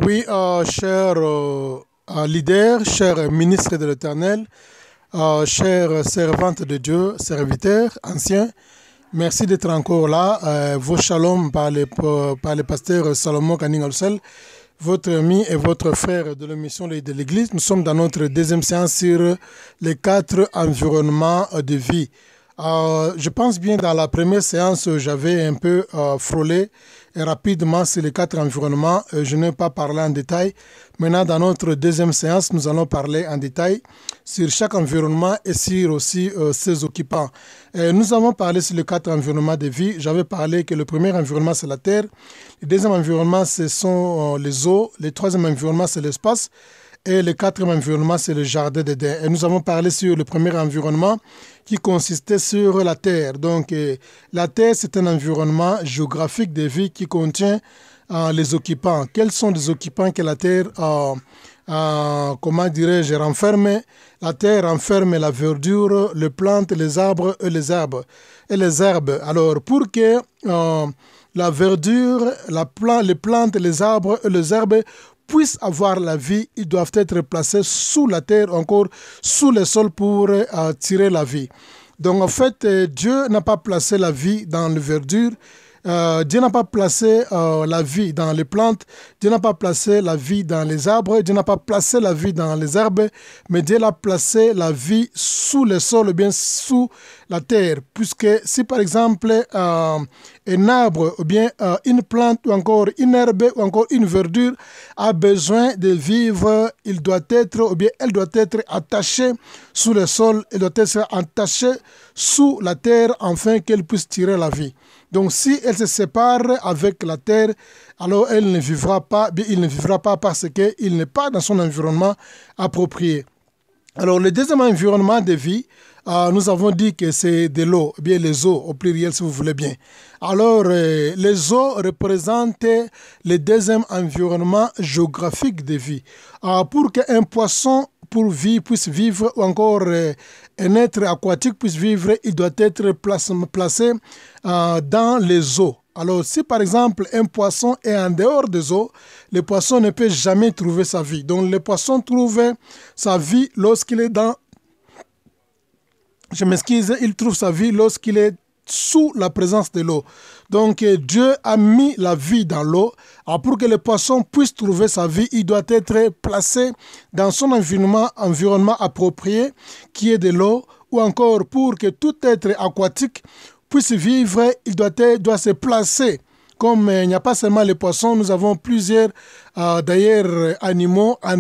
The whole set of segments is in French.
Oui, cher leader, cher ministre de l'Éternel, chère servante de Dieu, serviteur, ancien, merci d'être encore là. Vos shalom par le pasteur Salomon Kaningalsel, votre ami et votre frère de l'émission de l'Église. Nous sommes dans notre deuxième séance sur les 4 environnements de vie. Je pense bien dans la première séance, j'avais un peu frôlé rapidement sur les 4 environnements. Je n'ai pas parlé en détail. Maintenant, dans notre deuxième séance, nous allons parler en détail sur chaque environnement et sur aussi ses occupants. Nous avons parlé sur les 4 environnements de vie. J'avais parlé que le premier environnement, c'est la terre. Le deuxième environnement, ce sont les eaux. Le troisième environnement, c'est l'espace. Et le quatrième environnement, c'est le jardin d'Éden. Et nous avons parlé sur le premier environnement qui consistait sur la terre. Donc, la terre, c'est un environnement géographique de vie qui contient les occupants. Quels sont les occupants que la terre, comment dirais-je, renferme? La terre renferme la verdure, les plantes, les arbres et les herbes. Alors, pour que la verdure, les plantes, les arbres et les herbes puissent avoir la vie, ils doivent être placés sous la terre, encore sous le sol pour tirer la vie. Donc en fait, Dieu n'a pas placé la vie dans les verdures, Dieu n'a pas placé la vie dans les plantes, Dieu n'a pas placé la vie dans les arbres, Dieu n'a pas placé la vie dans les herbes, mais Dieu a placé la vie sous le sol, ou bien sous la terre. Puisque si par exemple un arbre, ou bien une plante, ou encore une herbe, ou encore une verdure a besoin de vivre, il doit être, ou bien elle doit être attachée sous le sol, elle doit être attachée sous la terre afin qu'elle puisse tirer la vie. Donc si elle se sépare avec la terre, alors elle ne vivra pas, bien, il ne vivra pas parce qu'il n'est pas dans son environnement approprié. Alors le deuxième environnement de vie, nous avons dit que c'est de l'eau, bien les eaux au pluriel si vous voulez bien. Alors les eaux représentent le deuxième environnement géographique de vie. Pour qu'un poisson puisse vivre, ou encore un être aquatique puisse vivre, il doit être placé dans les eaux. Alors, si par exemple un poisson est en dehors des eaux, le poisson ne peut jamais trouver sa vie. Donc, le poisson trouve sa vie lorsqu'il est dans... il trouve sa vie lorsqu'il est sous la présence de l'eau. Donc, Dieu a mis la vie dans l'eau. Alors, pour que le poisson puisse trouver sa vie, il doit être placé dans son environnement approprié, qui est de l'eau, ou encore pour que tout être aquatique puisse vivre, il doit se placer. Comme il n'y a pas seulement les poissons, nous avons plusieurs animaux en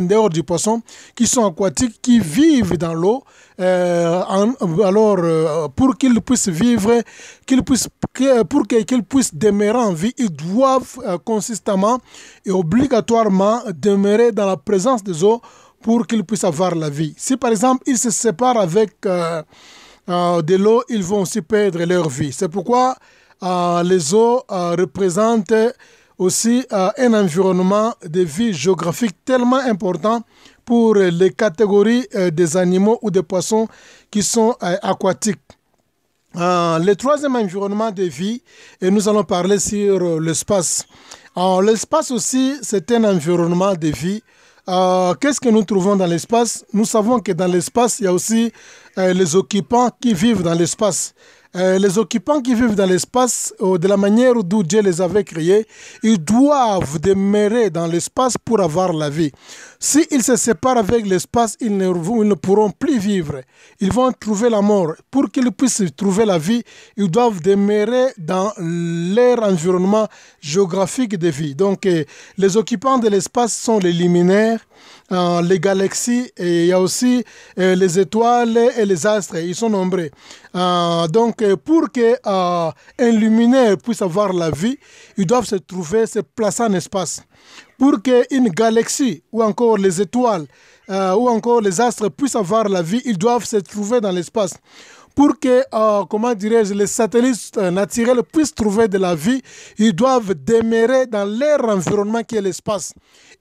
dehors du poisson qui sont aquatiques, qui vivent dans l'eau. Pour qu'ils puissent vivre, pour qu'ils puissent demeurer en vie, ils doivent consistamment et obligatoirement demeurer dans la présence des eaux pour qu'ils puissent avoir la vie. Si par exemple ils se séparent avec de l'eau, ils vont aussi perdre leur vie. C'est pourquoi les eaux représentent aussi un environnement de vie géographique tellement important pour les catégories des animaux ou des poissons qui sont aquatiques. Le troisième environnement de vie, et nous allons parler sur l'espace. L'espace aussi, c'est un environnement de vie. Qu'est-ce que nous trouvons dans l'espace? Nous savons que dans l'espace, il y a aussi les occupants qui vivent dans l'espace. Les occupants qui vivent dans l'espace, de la manière dont Dieu les avait créés, ils doivent demeurer dans l'espace pour avoir la vie. S'ils se séparent avec l'espace, ils ne pourront plus vivre. Ils vont trouver la mort. Pour qu'ils puissent trouver la vie, ils doivent demeurer dans leur environnement géographique de vie. Donc, les occupants de l'espace sont les luminaires, les galaxies, et il y a aussi les étoiles et les astres, ils sont nombreux. Donc, pour qu'un luminaire puisse avoir la vie, ils doivent se placer en espace. Pour qu'une galaxie, ou encore les étoiles, ou encore les astres puissent avoir la vie, ils doivent se trouver dans l'espace. Pour que, les satellites naturels puissent trouver de la vie, ils doivent demeurer dans leur environnement qui est l'espace.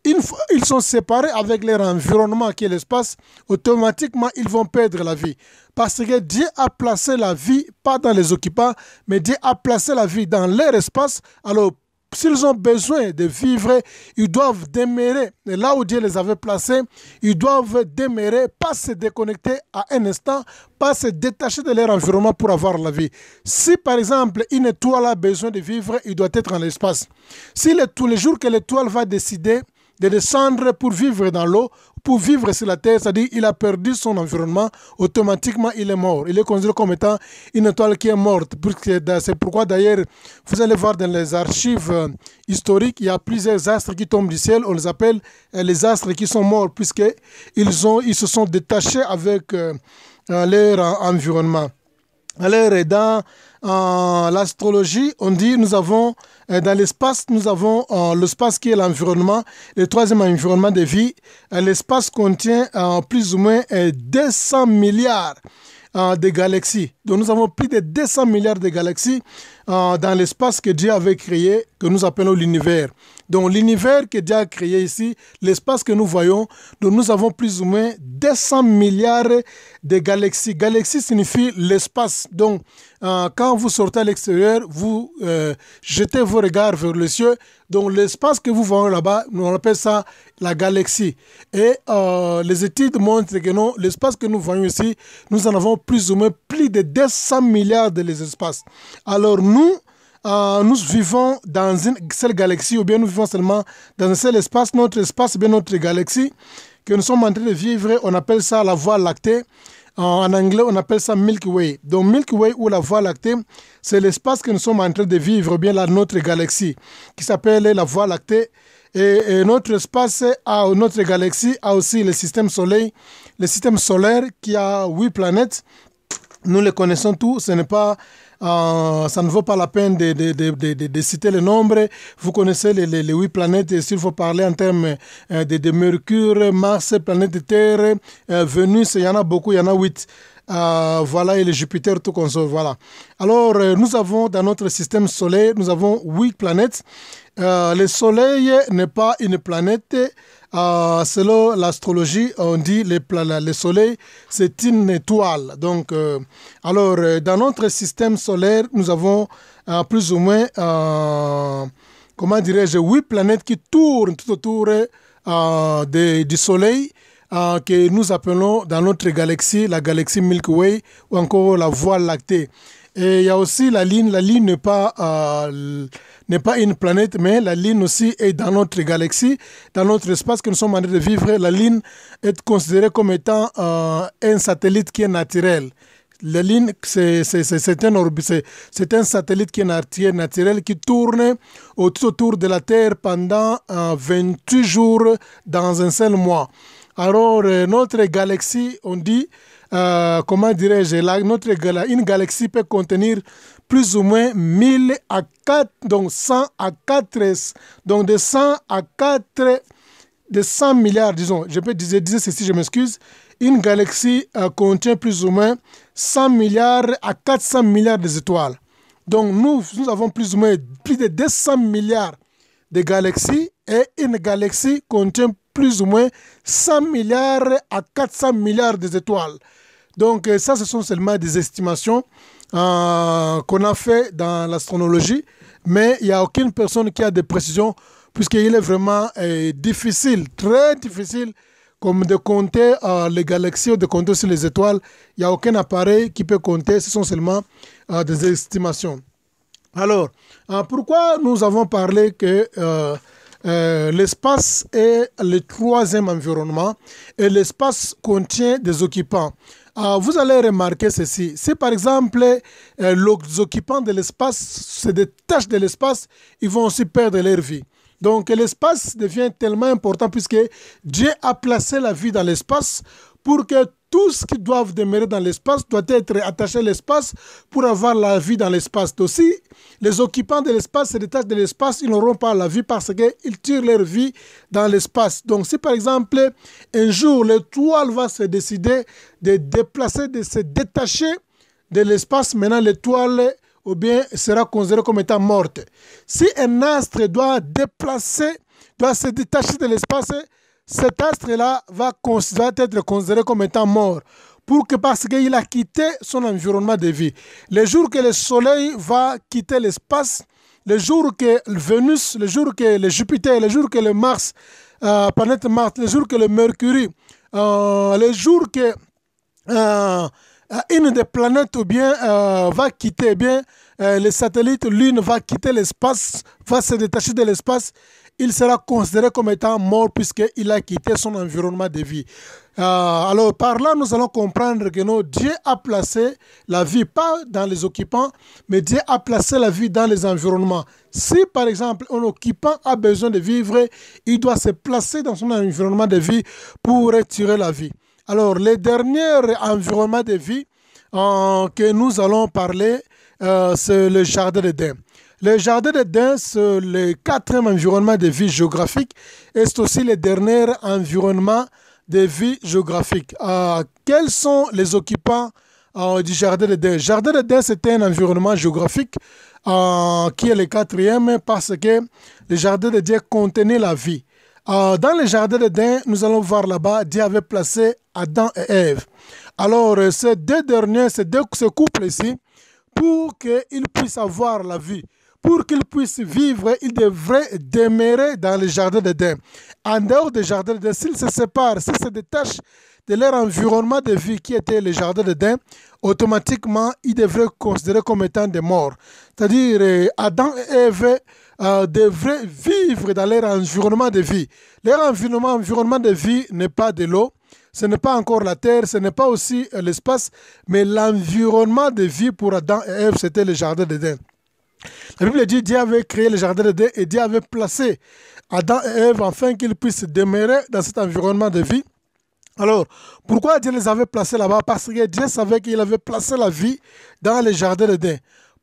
Une fois ils sont séparés avec leur environnement qui est l'espace, automatiquement ils vont perdre la vie. Parce que Dieu a placé la vie, pas dans les occupants, mais Dieu a placé la vie dans leur espace. Alors, s'ils ont besoin de vivre, ils doivent demeurer là où Dieu les avait placés. Ils doivent demeurer, pas se déconnecter à un instant, pas se détacher de leur environnement pour avoir la vie. Si par exemple une étoile a besoin de vivre, il doit être en l'espace. Si tous les jours que l'étoile va décider de descendre pour vivre dans l'eau, pour vivre sur la terre, c'est-à-dire qu'il a perdu son environnement, automatiquement il est mort. Il est considéré comme étant une étoile qui est morte. C'est pourquoi d'ailleurs, vous allez voir dans les archives historiques, il y a plusieurs astres qui tombent du ciel, on les appelle les astres qui sont morts, puisqu'ils se sont détachés avec leur environnement. Alors, dans l'astrologie, on dit nous avons dans l'espace, nous avons l'espace qui est l'environnement, le troisième environnement de vie. L'espace contient plus ou moins 200 milliards de galaxies. Donc nous avons plus de 200 milliards de galaxies dans l'espace que Dieu avait créé, que nous appelons l'univers. Donc l'univers que Dieu a créé ici, l'espace que nous voyons, donc nous avons plus ou moins 200 milliards de galaxies. Galaxie signifie l'espace. Donc quand vous sortez à l'extérieur, vous jetez vos regards vers le ciel. Donc l'espace que vous voyez là-bas, on appelle ça la galaxie. Et les études montrent que non, l'espace que nous voyons ici, nous en avons plus ou moins plus de 200 milliards de les espaces. Alors nous vivons dans une seule galaxie, ou bien nous vivons seulement dans un seul espace. Notre espace, bien notre galaxie, que nous sommes en train de vivre, on appelle ça la Voie lactée. En anglais, on appelle ça Milky Way. Donc Milky Way ou la Voie lactée, c'est l'espace que nous sommes en train de vivre, ou bien notre galaxie, qui s'appelle la Voie lactée. Et notre espace, notre galaxie a aussi le système Soleil, le système solaire qui a 8 planètes. Nous les connaissons tous, ce n'est pas... ça ne vaut pas la peine de citer le nombre. Vous connaissez les 8 planètes. Et s'il faut parler en termes de Mercure, Mars, planète Terre, Vénus, il y en a beaucoup, il y en a 8. Voilà, et les Jupiter, tout comme ça. Voilà. Alors, nous avons dans notre système solaire, nous avons 8 planètes. Le Soleil n'est pas une planète. Selon l'astrologie, on dit le Soleil, c'est une étoile. Donc, alors, dans notre système solaire, nous avons plus ou moins, comment dirais-je, 8 planètes qui tournent tout autour du Soleil, que nous appelons dans notre galaxie, la galaxie Milky Way, ou encore la Voie lactée. Et il y a aussi la Lune. La Lune n'est pas une planète, mais la Lune aussi est dans notre galaxie, dans notre espace que nous sommes en train de vivre. La Lune est considérée comme étant un satellite qui est naturel. La Lune, c'est un satellite qui est naturel, qui tourne tout autour de la Terre pendant 28 jours dans un seul mois. Alors, notre galaxie, on dit, comment dirais-je, une galaxie peut contenir plus ou moins 1000 à 4, donc 100 à 4, donc de 100 à 4, de 100 milliards, disons, je peux dire ceci, je m'excuse, une galaxie contient plus ou moins 100 milliards à 400 milliards d'étoiles. Donc nous avons plus ou moins plus de 200 milliards de galaxies et une galaxie contient plus ou moins 100 milliards à 400 milliards d'étoiles. Donc ça, ce sont seulement des estimations qu'on a fait dans l'astronologie, mais il n'y a aucune personne qui a des précisions, puisqu'il est vraiment difficile, très difficile, comme de compter les galaxies ou de compter sur les étoiles. Il n'y a aucun appareil qui peut compter, ce sont seulement des estimations. Alors, pourquoi nous avons parlé que l'espace est le troisième environnement et l'espace contient des occupants? Vous allez remarquer ceci. Si par exemple les occupants de l'espace se détachent de l'espace, ils vont aussi perdre leur vie. Donc l'espace devient tellement important puisque Dieu a placé la vie dans l'espace pour que tout ce qui doit demeurer dans l'espace doit être attaché à l'espace pour avoir la vie dans l'espace. Aussi, les occupants de l'espace se détachent de l'espace, ils n'auront pas la vie parce qu'ils tirent leur vie dans l'espace. Donc si par exemple, un jour, l'étoile va se décider de déplacer, de se détacher de l'espace, maintenant l'étoile ou bien sera considérée comme étant morte. Si un astre doit se détacher de l'espace, cet astre-là va être considéré comme étant mort parce qu'il a quitté son environnement de vie. Le jour que le soleil va quitter l'espace, le jour que Vénus, le jour que le Jupiter, le jour que le Mars, planète Mars, le jour que le Mercure, le jour que une des planètes ou bien va quitter, bien le satellite Lune va quitter l'espace, va se détacher de l'espace, il sera considéré comme étant mort puisqu'il a quitté son environnement de vie. Alors par là, nous allons comprendre que non, Dieu a placé la vie, pas dans les occupants, mais Dieu a placé la vie dans les environnements. Si par exemple un occupant a besoin de vivre, il doit se placer dans son environnement de vie pour retirer la vie. Alors les derniers environnements de vie que nous allons parler, c'est le jardin d'Éden. Le jardin d'Éden, c'est le quatrième environnement de vie géographique et c'est aussi le dernier environnement de vie géographique. Quels sont les occupants du jardin d'Éden? Le jardin d'Éden, c'est un environnement géographique qui est le quatrième parce que le jardin d'Éden contenait la vie. Dans le jardin d'Éden, nous allons voir là-bas, Dieu avait placé Adam et Ève. Alors, ces deux derniers, ce couple ici, pour qu'ils puissent avoir la vie, pour qu'ils puissent vivre, ils devraient demeurer dans le jardin d'Éden. En dehors du jardin d'Éden, s'ils se séparent, s'ils se détachent de leur environnement de vie qui était le jardin d'Éden, automatiquement, ils devraient considérer comme étant des morts. C'est-à-dire, Adam et Ève devraient vivre dans leur environnement de vie. Leur environnement de vie n'est pas de l'eau, ce n'est pas encore la terre, ce n'est pas aussi l'espace, mais l'environnement de vie pour Adam et Ève, c'était le jardin d'Éden. La Bible dit que Dieu avait créé le jardin d'Éden et Dieu avait placé Adam et Ève afin qu'ils puissent demeurer dans cet environnement de vie. Alors, pourquoi Dieu les avait placés là-bas? Parce que Dieu savait qu'il avait placé la vie dans le jardin d'Éden.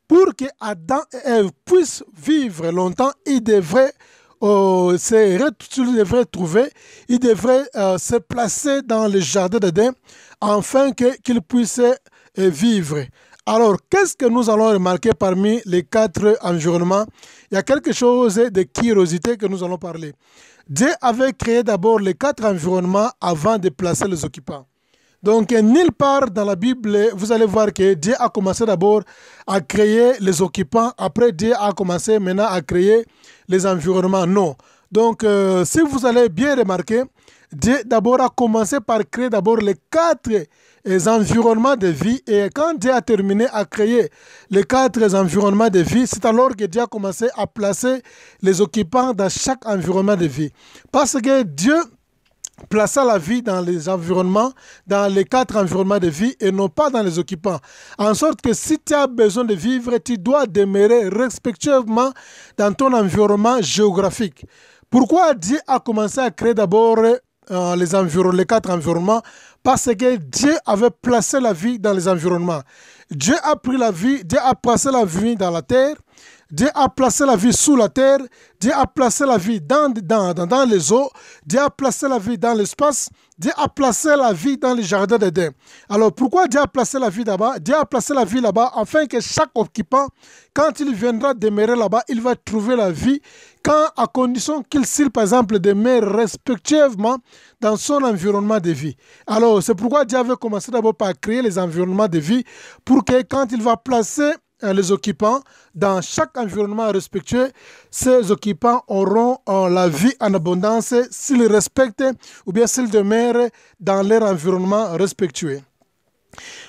Pour que Adam et Ève puissent vivre longtemps, ils devraient ils devraient se placer dans le jardin d'Éden afin qu'ils puissent vivre. Alors, qu'est-ce que nous allons remarquer parmi les quatre environnements? Il y a quelque chose de curiosité que nous allons parler. Dieu avait créé d'abord les quatre environnements avant de placer les occupants. Donc, nulle part dans la Bible, vous allez voir que Dieu a commencé d'abord à créer les occupants. Après, Dieu a commencé maintenant à créer les environnements. Non. Donc, si vous allez bien remarquer, Dieu d'abord a commencé par créer d'abord les quatre environnements de vie. Et quand Dieu a terminé à créer les quatre environnements de vie, c'est alors que Dieu a commencé à placer les occupants dans chaque environnement de vie. Parce que Dieu plaça la vie dans les environnements, dans les quatre environnements de vie et non pas dans les occupants. En sorte que si tu as besoin de vivre, tu dois demeurer respectueusement dans ton environnement géographique. Pourquoi Dieu a commencé à créer d'abord les quatre environnements? Parce que Dieu avait placé la vie dans les environnements. Dieu a pris la vie, Dieu a placé la vie dans la terre, Dieu a placé la vie sous la terre, Dieu a placé la vie dans les eaux, Dieu a placé la vie dans l'espace, Dieu a placé la vie dans le jardin d'Éden. Alors pourquoi Dieu a placé la vie là-bas? Dieu a placé la vie là-bas afin que chaque occupant, quand il viendra demeurer là-bas, il va trouver la vie, à condition qu'il, par exemple, demeure respectueusement dans son environnement de vie. Alors c'est pourquoi Dieu avait commencé d'abord par créer les environnements de vie pour que quand il va placer les occupants dans chaque environnement respectueux, ces occupants auront la vie en abondance s'ils respectent ou bien s'ils demeurent dans leur environnement respectueux.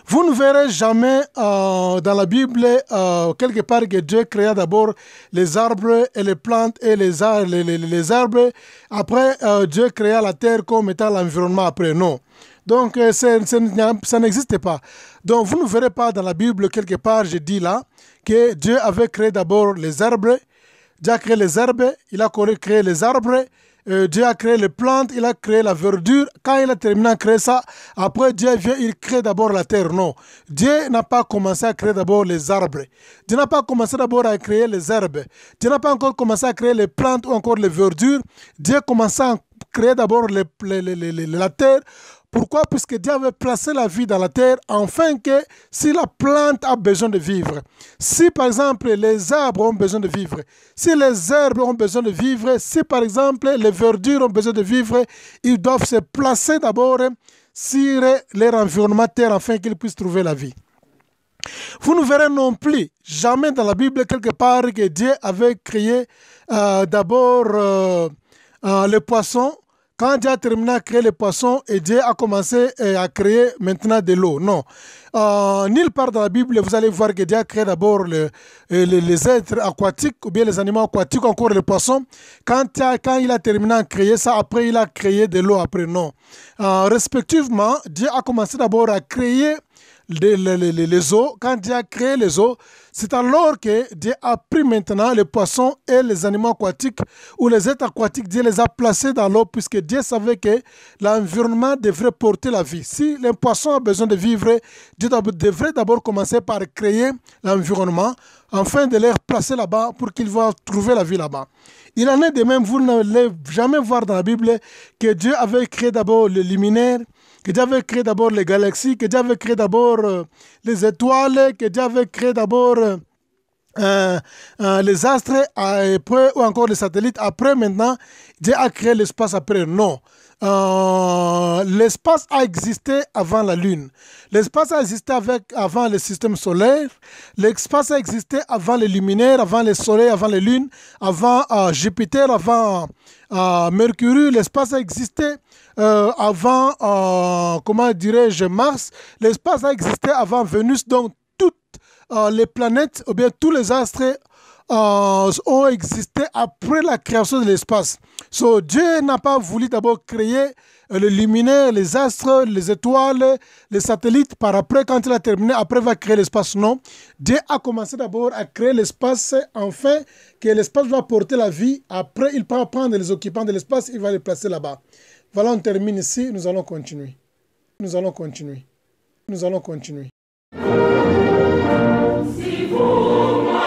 Vous ne verrez jamais dans la Bible quelque part que Dieu créa d'abord les arbres et les plantes et les arbres. Après, Dieu créa la terre comme étant l'environnement après. Non. Donc, ça n'existe pas. Donc, vous ne verrez pas dans la Bible quelque part, je dis là, que Dieu avait créé d'abord les arbres. Dieu a créé les arbres, il a créé les arbres. Dieu a créé les plantes, il a créé la verdure. Quand il a terminé à créer ça, après Dieu vient, il crée d'abord la terre. Non. Dieu n'a pas commencé à créer d'abord les arbres. Dieu n'a pas commencé d'abord à créer les herbes. Dieu n'a pas encore commencé à créer les plantes ou encore les verdures. Dieu a commencé à créer d'abord la terre. Pourquoi? Puisque Dieu avait placé la vie dans la terre afin que si la plante a besoin de vivre, si par exemple les arbres ont besoin de vivre, si les herbes ont besoin de vivre, si par exemple les verdures ont besoin de vivre, ils doivent se placer d'abord sur leur environnement terre afin qu'ils puissent trouver la vie. Vous ne verrez non plus jamais dans la Bible quelque part que Dieu avait créé d'abord les poissons. Quand Dieu a terminé à créer les poissons et Dieu a commencé à créer maintenant de l'eau. Non. Nulle part dans la Bible, vous allez voir que Dieu a créé d'abord les êtres aquatiques ou bien les animaux aquatiques, encore les poissons. Quand il a terminé à créer ça, après il a créé de l'eau. Après, non. Respectivement, Dieu a commencé d'abord à créer les eaux. Quand Dieu a créé les eaux, c'est alors que Dieu a pris maintenant les poissons et les animaux aquatiques ou les êtres aquatiques. Dieu les a placés dans l'eau puisque Dieu savait que l'environnement devrait porter la vie. Si les poissons ont besoin de vivre, Dieu devrait d'abord commencer par créer l'environnement afin de les placer là-bas pour qu'ils vont trouver la vie là-bas. Il en est de même, vous n'allez jamais voir dans la Bible que Dieu avait créé d'abord les luminaires, que Dieu avait créé d'abord les galaxies, que Dieu avait créé d'abord les étoiles, que Dieu avait créé d'abord les astres, après, ou encore les satellites. Après, maintenant, Dieu a créé l'espace après. Non. L'espace a existé avant la Lune. L'espace a existé avant le système solaire. L'espace a existé avant les luminaires, avant les soleils, avant les lunes, avant Jupiter, avant Mercure. L'espace a existé avant, comment dirais-je, Mars. L'espace a existé avant Vénus. Donc, toutes les planètes, ou bien tous les astres ont existé après la création de l'espace. So, Dieu n'a pas voulu d'abord créer les luminaires, les astres, les étoiles, les satellites par après, quand il a terminé, après il va créer l'espace. Non. Dieu a commencé d'abord à créer l'espace, enfin, que l'espace va porter la vie. Après, il va prendre les occupants de l'espace, il va les placer là-bas. Voilà, on termine ici. Nous allons continuer. Nous allons continuer. Nous allons continuer. Si vous